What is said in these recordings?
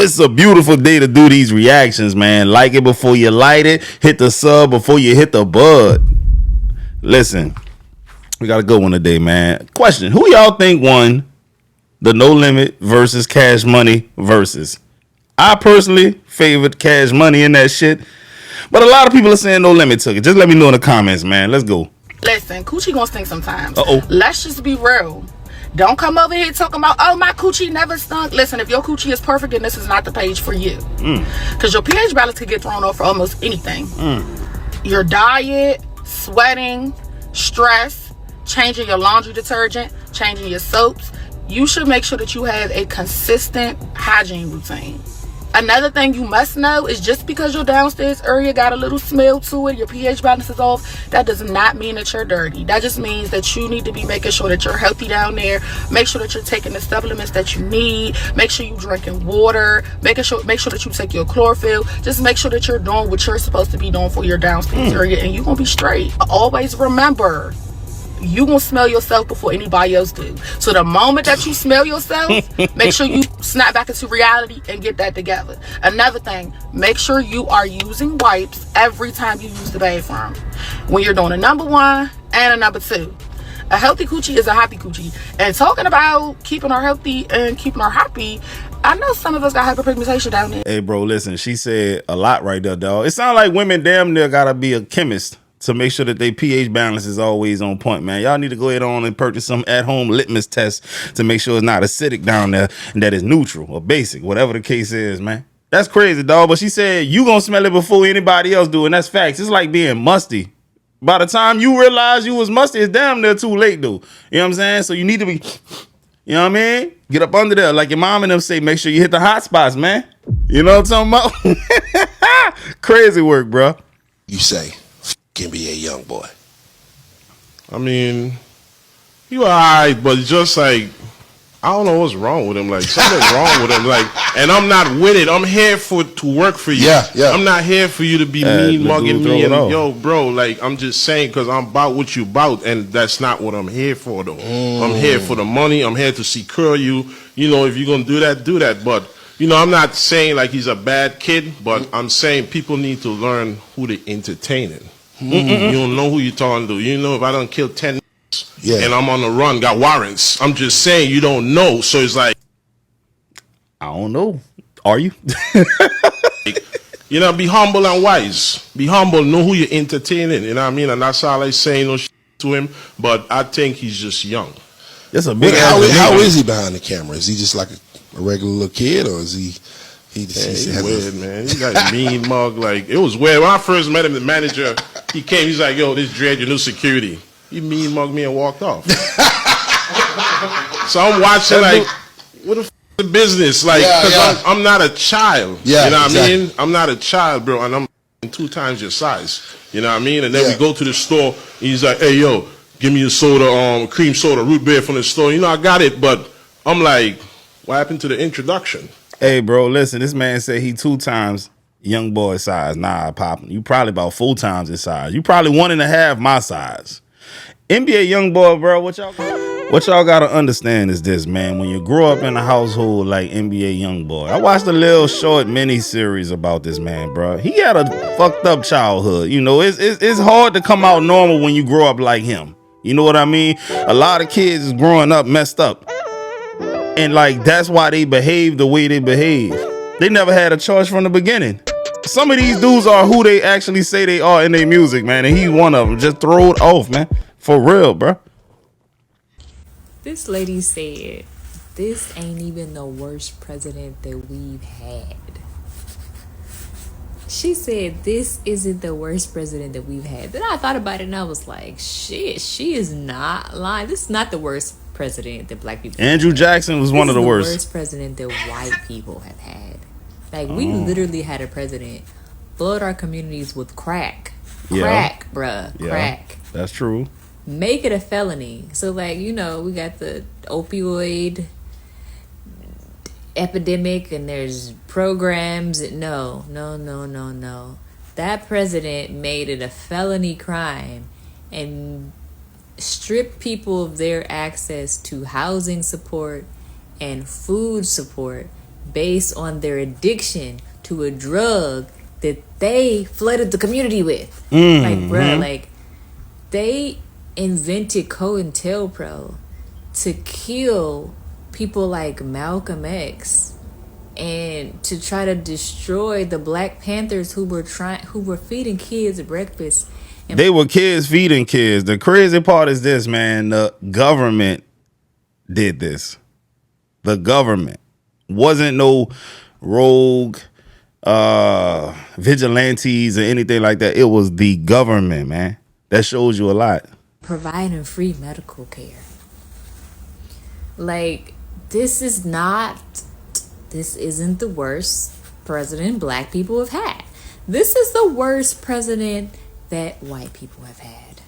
It's a beautiful day to do these reactions, man. Like it before you light it. Hit the sub before you hit the bud. Listen, we got a good one today, man. Question: who y'all think won the No Limit versus Cash Money versus? I personally favored Cash Money in that shit, but a lot of people are saying No Limit took it. Just let me know in the comments, man. Let's go. Listen, Kewchie gonna stink sometimes. Let's just be real. Don't come over here talking about, oh, my coochie never stunk. Listen, if your coochie is perfect, then this is not the page for you. Because your pH balance could get thrown off for almost anything. Your diet, sweating, stress, changing your laundry detergent, changing your soaps. You should make sure that you have a consistent hygiene routine. Another thing you must know is just because your downstairs area got a little smell to it, your pH balance is off, that does not mean that you're dirty. That just means that you need to be making sure that you're healthy down there. Make sure that you're taking the supplements that you need. Make sure you're drinking water. Make sure that you take your chlorophyll. Just make sure that you're doing what you're supposed to be doing for your downstairs area, and you're going to be straight. Always remember, you gonna smell yourself before anybody else do. So the moment that you smell yourself, make sure you snap back into reality and get that together. Another thing, make sure you are using wipes every time you use the bathroom. When you're doing a number one and a number two. A healthy coochie is a happy coochie. And talking about keeping her healthy and keeping her happy, I know some of us got hyperpigmentation down there. Hey, bro, listen, she said a lot right there, dog. It sounds like women damn near gotta be a chemist to make sure that their pH balance is always on point, man. Y'all need to go ahead on and purchase some at-home litmus test to make sure it's not acidic down there and that it's neutral or basic, whatever the case is, man. That's crazy, dog. But she said you gonna smell it before anybody else do, and that's facts. It's like being musty. By the time you realize you was musty, it's damn near too late, though. You know what I'm saying? So you need to be, you know what I mean? Get up under there. Like your mom and them say, make sure you hit the hot spots, man. You know what I'm talking about? Crazy work, bro. You say, can be a young boy. I mean, you alright, but just like, I don't know what's wrong with him. Like, something's wrong with him. Like, and I'm not with it. I'm here to work for you. Yeah. I'm not here for you to be mean mugging me. And yo, bro, like, I'm just saying because I'm about what you about, and that's not what I'm here for, though. I'm here for the money. I'm here to secure you. You know, if you're gonna do that, do that. But you know, I'm not saying like he's a bad kid, but I'm saying people need to learn who they entertaining. You don't know who you're talking to. You know, if I don't kill 10 and I'm on the run, got warrants. I'm just saying you don't know. So it's like, I don't know. Are you? you know, be humble and wise. Be humble. Know who you're entertaining. You know what I mean? And that's all I say. No shit to him. But I think he's just young. That's a big. How is he behind the camera? Is he just like a regular little kid, or is he? He's weird, man. He got a mean mug. Like, it was weird. When I first met him, the manager, he came, he's like, yo, this Dread, your new security. He mean mugged me and walked off. So I'm watching, like, what the f the business? Like, because I'm not a child. You know what I mean? I'm not a child, bro, and I'm 2 times your size. You know what I mean? And then we go to the store, and he's like, hey, yo, give me a soda, cream soda, root beer from the store. You know, I got it, but I'm like, what happened to the introduction? Hey, bro, listen, this man said he 2 times young boy size. Nah, poppin'. You probably about 4 times his size. You probably 1.5 my size. NBA young boy, bro, what y'all gotta understand is this, man. When you grow up in a household like NBA young boy, I watched a little short mini series about this man, bro. He had a fucked up childhood. You know, it's hard to come out normal when you grow up like him. You know what I mean? A lot of kids is growing up messed up. And like, that's why they behave the way they behave. They never had a choice from the beginning. Some of these dudes are who they actually say they are in their music, man. And he's one of them. Just throw it off, man. For real, bro. This lady said, this ain't even the worst president that we've had. She said, this isn't the worst president that we've had. Then I thought about it and I was like, shit, she is not lying. This is not the worst president that black people Andrew Jackson was one of the worst. Worst president that white people have had. Like, we literally had a president flood our communities with crack. Crack, bruh. Crack. That's true. Make it a felony. So, like, you know, we got the opioid epidemic and there's programs. No. That president made it a felony crime and stripped people of their access to housing support and food support based on their addiction to a drug that they flooded the community with. Like, bruh, like, they invented COINTELPRO to kill people like Malcolm X and to try to destroy the Black Panthers who were feeding kids breakfast. And they were kids feeding kids. The crazy part is this, man. The government did this. The government wasn't no rogue vigilantes or anything like that. It was the government, man. That shows you a lot. Providing free medical care. Like, this isn't the worst president Black people have had. This is the worst president that white people have had.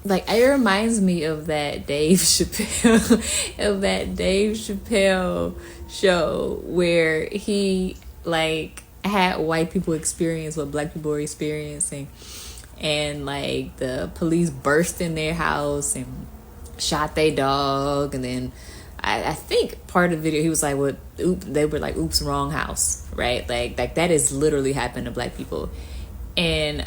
Like, it reminds me of that Dave Chappelle show where he, like, had white people experience what Black people were experiencing, and, like, the police burst in their house and shot their dog, and then I think part of the video he was like, "What? They were like, oops, wrong house," right? Like that is literally happened to Black people, and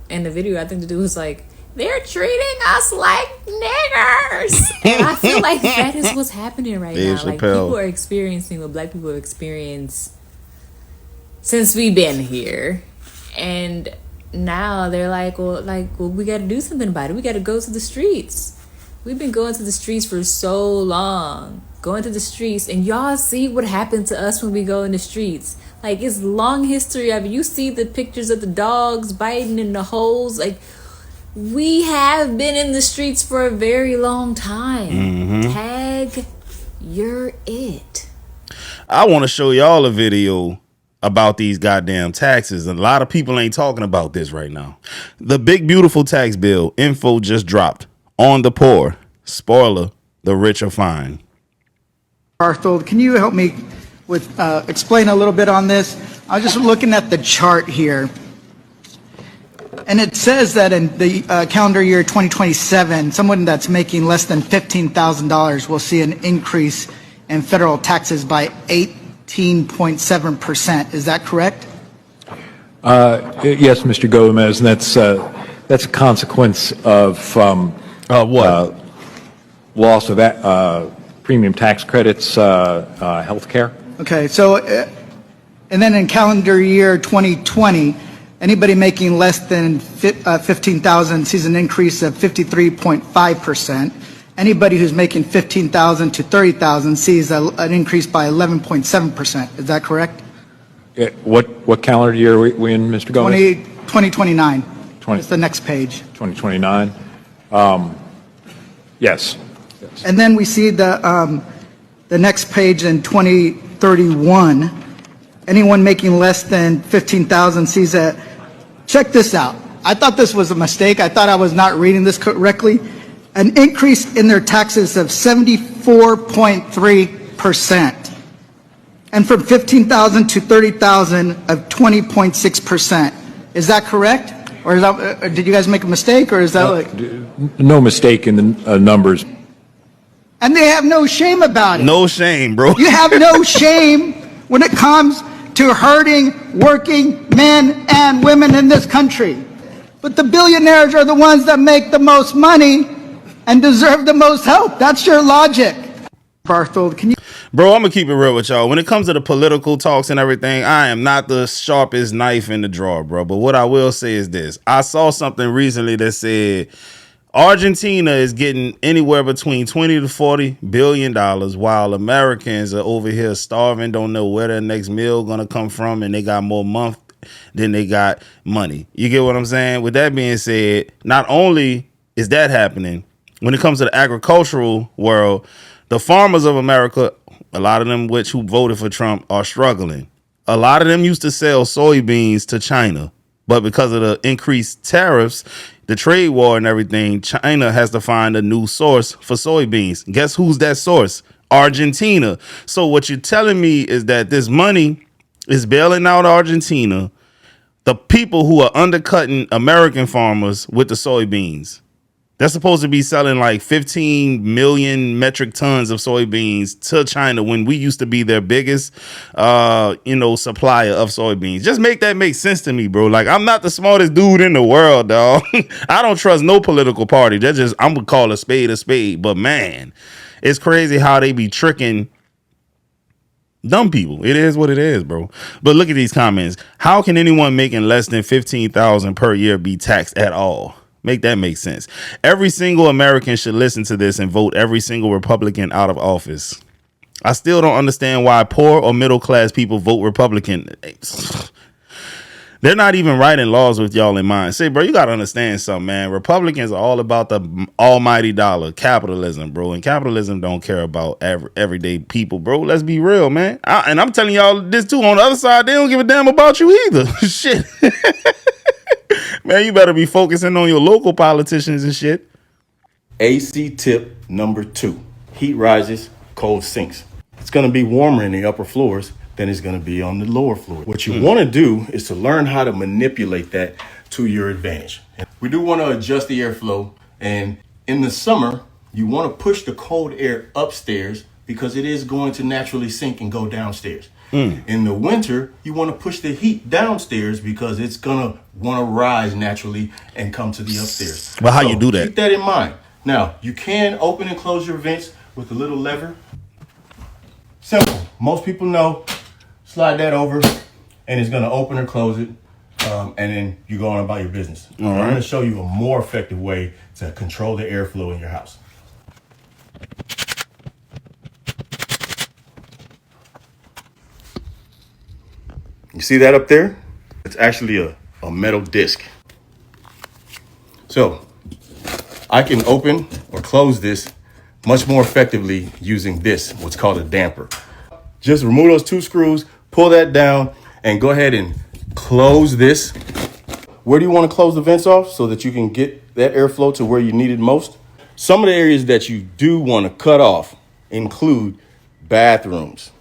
in the video I think the dude was like, "They're treating us like niggers," and I feel like that is what's happening right now. Like, people are experiencing what Black people have experienced since we've been here, and now they're like, well, we got to do something about it. We got to go to the streets. We've been going to the streets for so long, going to the streets, and y'all see what happened to us when we go in the streets. Like, it's long history of it. You see the pictures of the dogs biting in the holes. Like, we have been in the streets for a very long time. Tag, you're it. I want to show y'all a video about these goddamn taxes. And a lot of people ain't talking about this right now. The big, beautiful tax bill info just dropped on the poor. Spoiler, the rich are fine. Barthold, can you help me with explain a little bit on this? I was just looking at the chart here. And it says that in the calendar year 2027, someone that's making less than $15,000 will see an increase in federal taxes by 18.7%. Is that correct? Yes, Mr. Gomez, and that's a consequence of what? Loss of premium tax credits, health care. Okay, so, and then in calendar year 2020, anybody making less than $15,000 sees an increase of 53.5%. Anybody who's making $15,000 to $30,000 sees an increase by 11.7%. Is that correct? What calendar year are we in, Mr. Gomez? 2029. It's the next page. 2029. Yes. And then we see the next page in 2031. Anyone making less than $15,000 sees a. Check this out. I thought this was a mistake. I thought I was not reading this correctly. An increase in their taxes of 74.3%. And from $15,000 to $30,000 of 20.6%. Is that correct? Or is that, did you guys make a mistake, or is that like... No mistake in the numbers. And they have no shame about it. No shame, bro. You have no shame when it comes to hurting working men and women in this country. But the billionaires are the ones that make the most money and deserve the most help. That's your logic. Barthold, can you... Bro, I'm going to keep it real with y'all. When it comes to the political talks and everything, I am not the sharpest knife in the drawer, bro. But what I will say is this. I saw something recently that said Argentina is getting anywhere between 20 to 40 billion dollars, while Americans are over here starving, don't know where their next meal going to come from, and they got more month than they got money. You get what I'm saying? With that being said, not only is that happening, when it comes to the agricultural world, the farmers of America, a lot of them who voted for Trump, are struggling. A lot of them used to sell soybeans to China, but because of the increased tariffs, the trade war and everything, China has to find a new source for soybeans. Guess who's that source? Argentina. So what you're telling me is that this money is bailing out Argentina, the people who are undercutting American farmers with the soybeans. They're supposed to be selling like 15 million metric tons of soybeans to China when we used to be their biggest, supplier of soybeans. Just make that make sense to me, bro. Like, I'm not the smartest dude in the world, dog. I don't trust no political party. I'm gonna call a spade. But man, it's crazy how they be tricking dumb people. It is what it is, bro. But look at these comments. How can anyone making less than $15,000 per year be taxed at all? Make that make sense. Every single American should listen to this and vote every single Republican out of office. I still don't understand why poor or middle class people vote Republican. They're not even writing laws with y'all in mind. Say, bro, you got to understand something, man. Republicans are all about the almighty dollar, capitalism, bro. And capitalism don't care about everyday people, bro. Let's be real, man. And I'm telling y'all this, too. On the other side, they don't give a damn about you either. Shit. Man, you better be focusing on your local politicians and shit. AC tip number 2. Heat rises, cold sinks. It's going to be warmer in the upper floors than it's going to be on the lower floor. What you want to do is to learn how to manipulate that to your advantage. We do want to adjust the airflow, and in the summer, you want to push the cold air upstairs because it is going to naturally sink and go downstairs. In the winter, you want to push the heat downstairs because it's going to want to rise naturally and come to the upstairs. Well, how you do that? Keep that in mind. Now, you can open and close your vents with a little lever. Simple. Most people know. Slide that over, and it's going to open or close it, and then you go on about your business. All right. I'm going to show you a more effective way to control the airflow in your house. You see that up there? It's actually a metal disc. So I can open or close this much more effectively using this, what's called a damper. Just remove those 2 screws, pull that down, and go ahead and close this. Where do you want to close the vents off so that you can get that airflow to where you need it most? Some of the areas that you do want to cut off include bathrooms,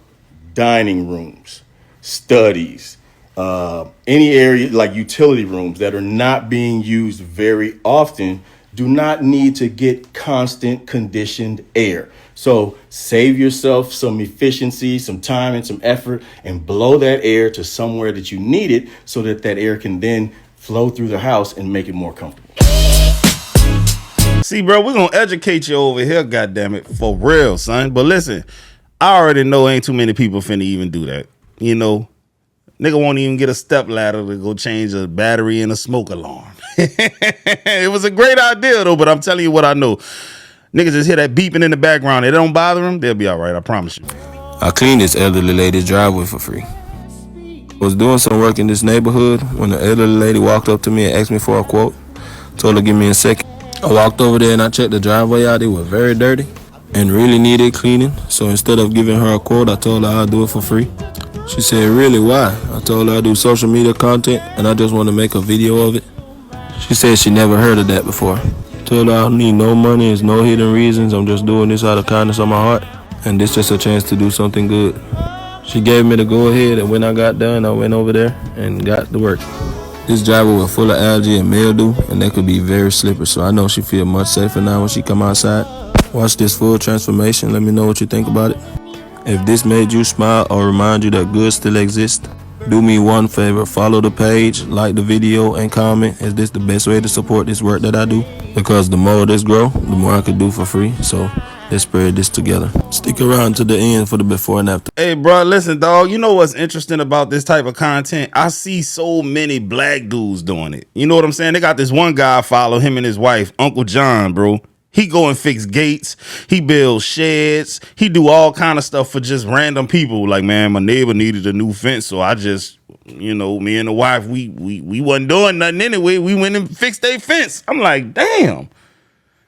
dining rooms, studies, any area like utility rooms that are not being used very often do not need to get constant conditioned air. So save yourself some efficiency, some time and some effort, and blow that air to somewhere that you need it so that that air can then flow through the house and make it more comfortable. See, bro, we're going to educate you over here, goddammit, for real, son. But listen, I already know ain't too many people finna even do that. You know, nigga won't even get a step ladder to go change a battery in a smoke alarm. It was a great idea, though, but I'm telling you what I know. Niggas just hear that beeping in the background. It don't bother them. They'll be all right. I promise you. I cleaned this elderly lady's driveway for free. I was doing some work in this neighborhood when the elderly lady walked up to me and asked me for a quote. Told her give me a second. I walked over there and I checked the driveway out. It was very dirty and really needed cleaning. So instead of giving her a quote, I told her I'd do it for free. She said, really, why? I told her I do social media content and I just want to make a video of it. She said she never heard of that before. Told her I don't need no money, there's no hidden reasons. I'm just doing this out of kindness of my heart. And this just a chance to do something good. She gave me the go ahead, and when I got done, I went over there and got to work. This driveway was full of algae and mildew, and they could be very slippery, so I know she feel much safer now when she come outside. Watch this full transformation. Let me know what you think about it. If this made you smile or remind you that good still exists, do me one favor, follow the page, like the video, and comment. Is this the best way to support this work that I do? Because the more this grow, the more I could do for free. So let's spread this together. Stick around to the end for the before and after. Hey, bro, listen, dog. You know what's interesting about this type of content? I see so many black dudes doing it. You know what I'm saying? They got this one guy I follow, him and his wife, Uncle John, bro. He go and fix gates. He builds sheds. He do all kind of stuff for just random people. Like, man, my neighbor needed a new fence, so I just, you know, me and the wife, we wasn't doing nothing anyway. We went and fixed their fence. I'm like, damn,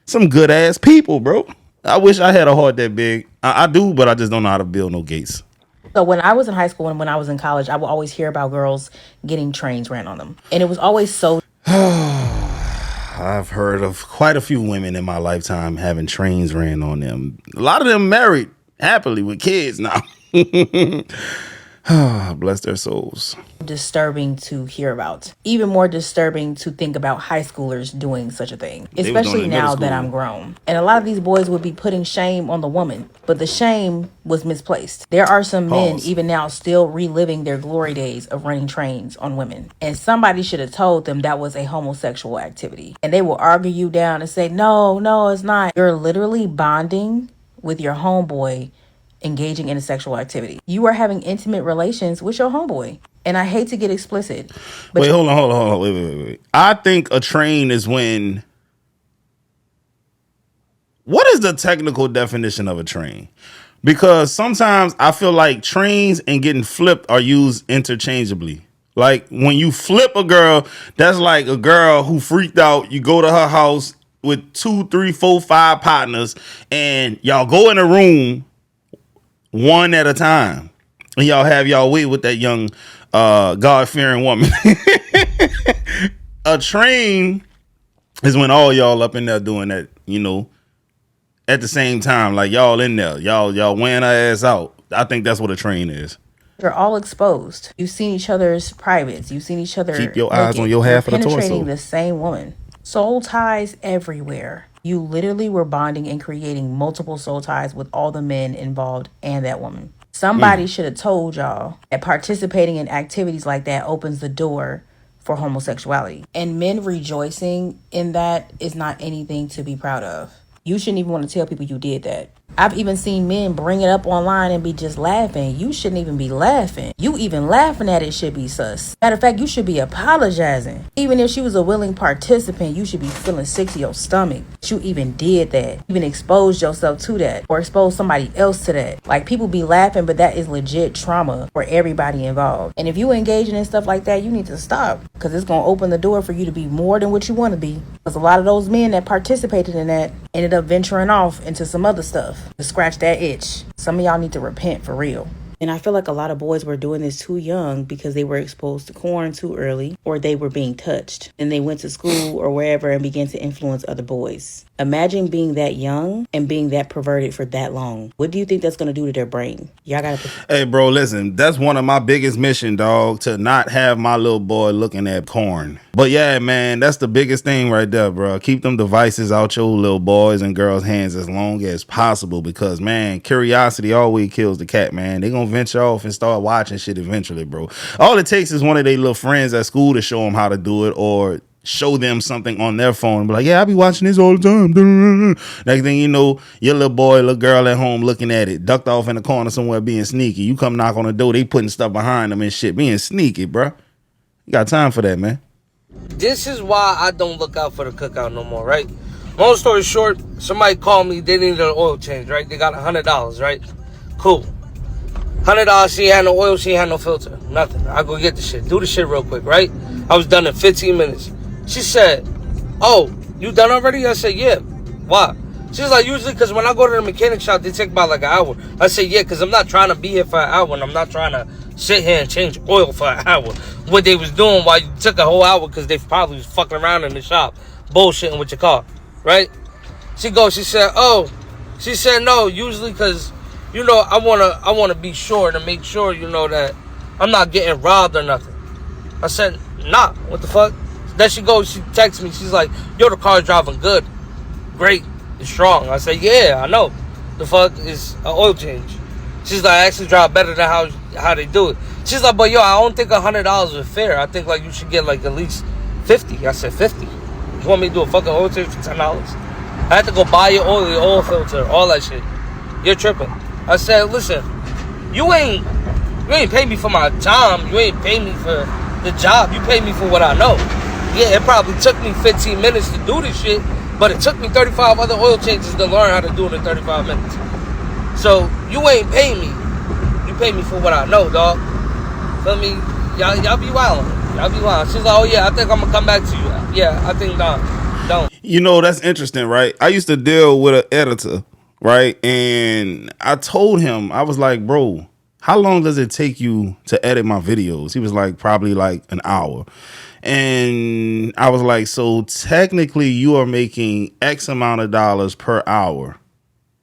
some good ass people, bro. I wish I had a heart that big. I do, but I just don't know how to build no gates. So when I was in high school and when I was in college, I would always hear about girls getting trains ran on them. And it was always so... I've heard of quite a few women in my lifetime having trains ran on them. A lot of them married happily with kids now. Bless their souls. Disturbing to hear about. Even more disturbing to think about high schoolers doing such a thing, especially now that I'm grown. And a lot of these boys would be putting shame on the woman, but the shame was misplaced. There are some men even now still reliving their glory days of running trains on women. And somebody should have told them that was a homosexual activity. And they will argue you down and say, no, it's not. You're literally bonding with your homeboy, engaging in a sexual activity. You are having intimate relations with your homeboy. And I hate to get explicit. But wait, hold on. Wait. I think a train is when... What is the technical definition of a train? Because sometimes I feel like trains and getting flipped are used interchangeably. Like when you flip a girl, that's like a girl who freaked out. You go to her house with 2, 3, 4, 5 partners and y'all go in a room one at a time. And y'all have y'all way with that young God-fearing woman. A train is when all y'all up in there doing that, you know, at the same time. Like y'all in there. Y'all weighing her ass out. I think that's what a train is. You're all exposed. You've seen each other's privates. You've seen each other. Keep your eyes on your half of the torso. Penetrating the same woman. Soul ties everywhere. You literally were bonding and creating multiple soul ties with all the men involved and that woman. Somebody should have told y'all that participating in activities like that opens the door for homosexuality. And men rejoicing in that is not anything to be proud of. You shouldn't even want to tell people you did that. I've even seen men bring it up online and be just laughing. You shouldn't even be laughing. You even laughing at it should be sus. Matter of fact, you should be apologizing. Even if she was a willing participant, you should be feeling sick to your stomach. You even did that. Even exposed yourself to that or exposed somebody else to that. Like, people be laughing, but that is legit trauma for everybody involved. And if you engaging in stuff like that, you need to stop, because it's going to open the door for you to be more than what you want to be. Because a lot of those men that participated in that ended up venturing off into some other stuff to scratch that itch. Some of y'all need to repent for real. And I feel like a lot of boys were doing this too young because they were exposed to corn too early, or they were being touched. And they went to school or wherever and began to influence other boys. Imagine being that young and being that perverted for that long. What do you think that's going to do to their brain? Y'all gotta... Hey, bro, listen, that's one of my biggest mission, dog, to not have my little boy looking at corn. But yeah, man, that's the biggest thing right there, bro. Keep them devices out your little boys and girls' hands as long as possible, because, man, curiosity always kills the cat, man. They gonna venture off and start watching shit eventually, bro. All it takes is one of their little friends at school to show them how to do it, or show them something on their phone and be like, yeah, I be watching this all the time. Next thing you know, your little boy, little girl at home looking at it, ducked off in the corner somewhere being sneaky. You come knock on the door, they putting stuff behind them and shit, being sneaky, bro. You got time for that, man. This is why I don't look out for the cookout no more, right? Long story short, somebody called me, they needed an oil change, right? They got $100, right? Cool. $100, she ain't had no oil, she ain't had no filter, nothing. I go get the shit, do the shit real quick, right? I was done in 15 minutes. She said, oh, you done already? I said, yeah. Why? She's like, usually because when I go to the mechanic shop, they take about like an hour. I said, yeah, because I'm not trying to be here for an hour, and I'm not trying to sit here and change oil for an hour. What they was doing while you took a whole hour, because they probably was fucking around in the shop, bullshitting with your car, right? She said, oh, she said, no, usually because, you know, I wanna be sure to make sure, you know, that I'm not getting robbed or nothing. I said, nah, what the fuck? Then she texts me, she's like, yo, the car's driving good. Great, it's strong. I said, yeah, I know. The fuck is an oil change. She's like, I actually drive better than how they do it. She's like, but yo, I don't think $100 is fair. I think like you should get like at least 50. I said, 50? You want me to do a fucking oil change for $10? I had to go buy your oil filter, all that shit. You're tripping. I said, listen, you ain't pay me for my time. You ain't pay me for the job. You pay me for what I know. Yeah, it probably took me 15 minutes to do this shit, but it took me 35 other oil changes to learn how to do it in 35 minutes. So, you ain't pay me. You pay me for what I know, dog. Feel me? Y'all be wildin'. Y'all be wildin'. She's like, oh yeah, I think I'm gonna come back to you. Yeah, I think don't. You know, that's interesting, right? I used to deal with an editor, right? And I told him, I was like, bro, how long does it take you to edit my videos? He was like, probably like an hour. And I was like, so technically you are making X amount of dollars per hour.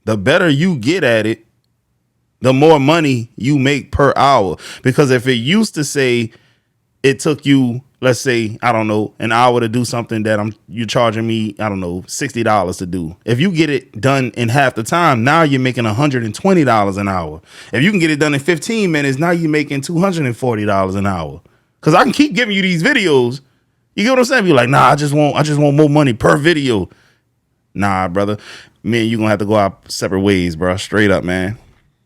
The better you get at it, the more money you make per hour. Because if it used to say it took you, let's say, I don't know, an hour to do something that you're charging me, I don't know, $60 to do. If you get it done in half the time, now you're making $120 an hour. If you can get it done in 15 minutes, now you're making $240 an hour. Because I can keep giving you these videos. You get what I'm saying? You're like, nah, I just want more money per video. Nah, brother. Me and you gonna have to go our separate ways, bro. Straight up, man.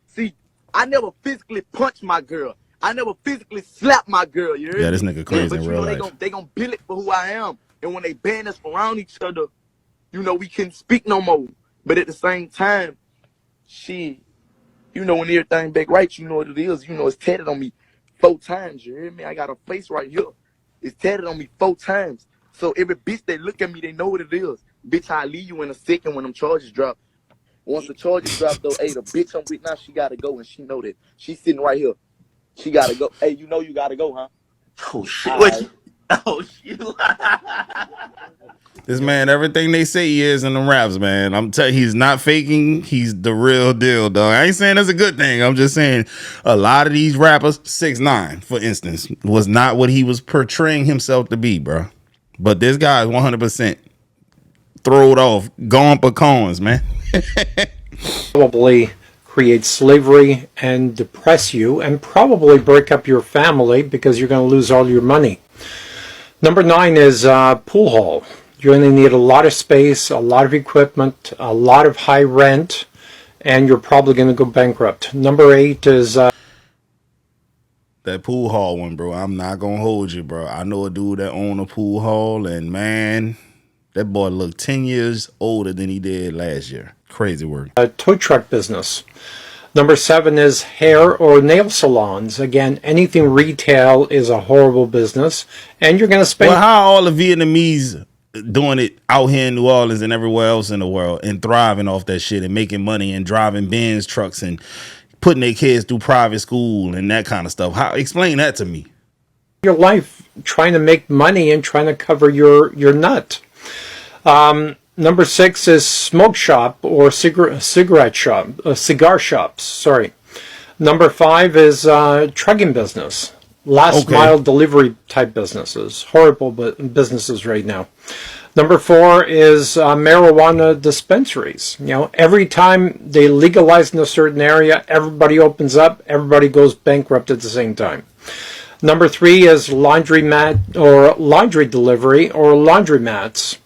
See, I never physically punched my girl. I never physically slapped my girl. You heard Yeah, me? this nigga crazy but in you real know, life. they gonna bill it for who I am. And when they ban us around each other, you know, we couldn't speak no more. But at the same time, shit, you know, when everything back right, you know what it is. You know, it's tatted on me 4 times. You hear me? I got a face right here. It's tatted on me 4 times. So every bitch they look at me, they know what it is. Bitch, I'll leave you in a second when them charges drop. Once the charges drop, though, hey, the bitch I'm with now, she gotta go, and she know that. She's sitting right here. She gotta go. Hey, you know you gotta go, huh? Oh shit! Right. Oh shit! This man, everything they say he is in the raps, man. I'm telling you, he's not faking. He's the real deal, dog. I ain't saying that's a good thing. I'm just saying a lot of these rappers, 6ix9ine, for instance, was not what he was portraying himself to be, bro. But this guy is 100% throwed off, gone pecans, man. Probably create slavery and depress you and probably break up your family because you're going to lose all your money. Number 9 is pool hall. You're going to need a lot of space, a lot of equipment, a lot of high rent, and you're probably going to go bankrupt. Number 8 is that pool hall one, bro. I'm not going to hold you, bro. I know a dude that owned a pool hall, and man, that boy looked 10 years older than he did last year. Crazy work. a tow truck business. Number 7 is hair or nail salons. Again, anything retail is a horrible business, and you're going to spend... Well, how all the Vietnamese doing it out here in New Orleans and everywhere else in the world and thriving off that shit and making money and driving Benz trucks and putting their kids through private school and that kind of stuff. Explain that to me. Your life trying to make money and trying to cover your nut. Number 6 is smoke shop or cigar shops. Sorry. Number 5 is trucking business. Last mile delivery type businesses. Horrible businesses right now. Number 4 is marijuana dispensaries. You know, every time they legalize in a certain area, everybody opens up, everybody goes bankrupt at the same time. Number 3 is laundromat or laundry delivery or laundromats.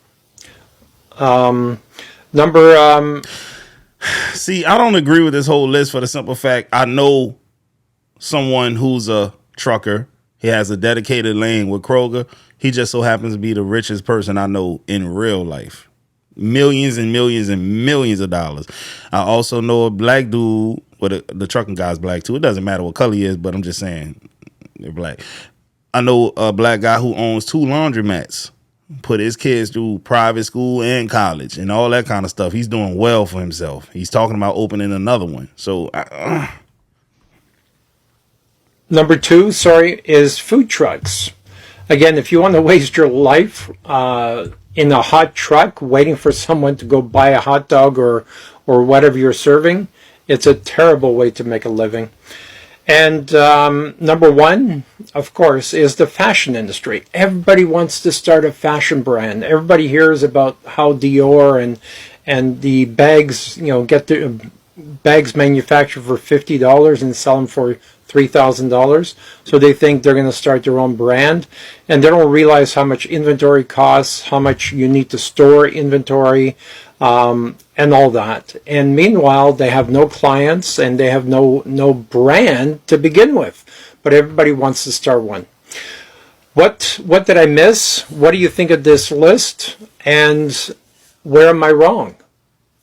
See, I don't agree with this whole list for the simple fact I know someone who's a trucker. He has a dedicated lane with Kroger. He just so happens to be the richest person I know in real life. Millions and millions and millions of dollars. I also know a black dude, well, the trucking guy's black too. It doesn't matter what color he is, but I'm just saying they're black. I know a black guy who owns 2 laundromats. Put his kids through private school and college and all that kind of stuff. He's doing well for himself. He's talking about opening another one. So, Number 2, is food trucks. Again, if you want to waste your life in a hot truck waiting for someone to go buy a hot dog or whatever you're serving, it's a terrible way to make a living. And number 1, of course, is the fashion industry. Everybody wants to start a fashion brand. Everybody hears about how Dior and the bags, you know, get the bags manufactured for $50 and sell them for $3,000. So they think they're going to start their own brand, and they don't realize how much inventory costs, how much you need to store inventory, and all that. And meanwhile, they have no clients and they have no brand to begin with. But everybody wants to start one. What did I miss? What do you think of this list? And where am I wrong?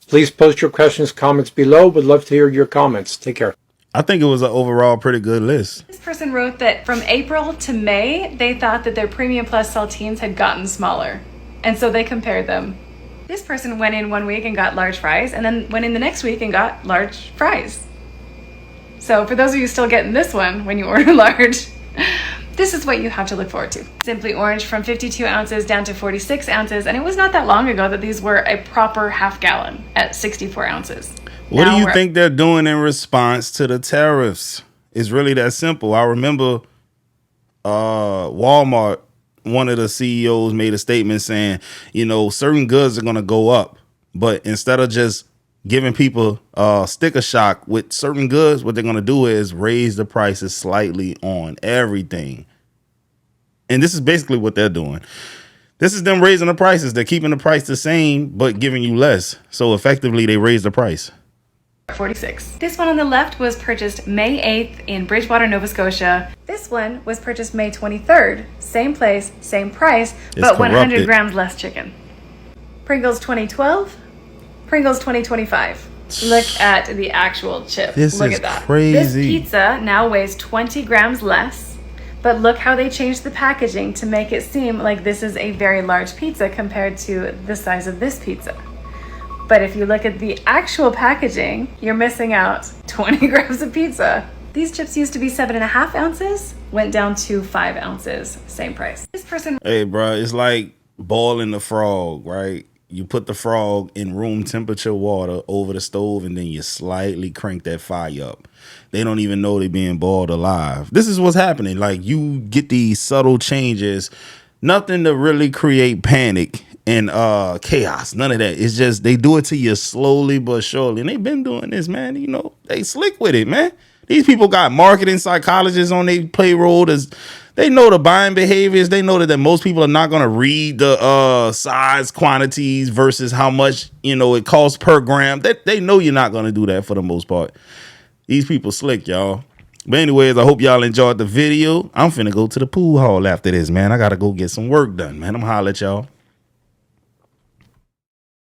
Please post your questions, comments below. Would love to hear your comments. Take care. I think it was an overall pretty good list. This person wrote that from April to May, they thought that their Premium Plus saltines had gotten smaller. And so they compared them. This person went in one week and got large fries, and then went in the next week and got large fries. So for those of you still getting this one when you order large, this is what you have to look forward to. Simply Orange from 52 ounces down to 46 ounces, and it was not that long ago that these were a proper half gallon at 64 ounces. What do you think they're doing in response to the tariffs? It's really that simple. I remember Walmart, one of the CEOs made a statement saying, you know, certain goods are going to go up, but instead of just giving people sticker shock with certain goods, what they're going to do is raise the prices slightly on everything. And this is basically what they're doing. This is them raising the prices. They're keeping the price the same, but giving you less. So effectively, they raise the price. 46. This one on the left was purchased May 8th in Bridgewater, Nova Scotia. This one was purchased May 23rd. Same place, same price, but 100 grams less chicken. Pringles 2012, Pringles 2025. Look at the actual chip. Look at that. Crazy. This pizza now weighs 20 grams less, but look how they changed the packaging to make it seem like this is a very large pizza compared to the size of this pizza. But if you look at the actual packaging, you're missing out 20 grams of pizza. These chips used to be 7.5 ounces, went down to 5 ounces, same price. This person. Hey, bro, it's like boiling the frog, right? You put the frog in room temperature water over the stove, and then you slightly crank that fire up. They don't even know they're being boiled alive. This is what's happening. Like, you get these subtle changes, nothing to really create panic and chaos, none of that. It's just they do it to you slowly but surely, and they've been doing this, man. You know, they slick with it, man. These people got marketing psychologists on their payroll. They know the buying behaviors. They know that most people are not going to read the size quantities versus how much, you know, it costs per gram. They know you're not going to do that for the most part. These people slick, y'all. But anyways, I hope y'all enjoyed the video. I'm finna go to the pool hall after this, man. I got to go get some work done, man. I'm holla at y'all.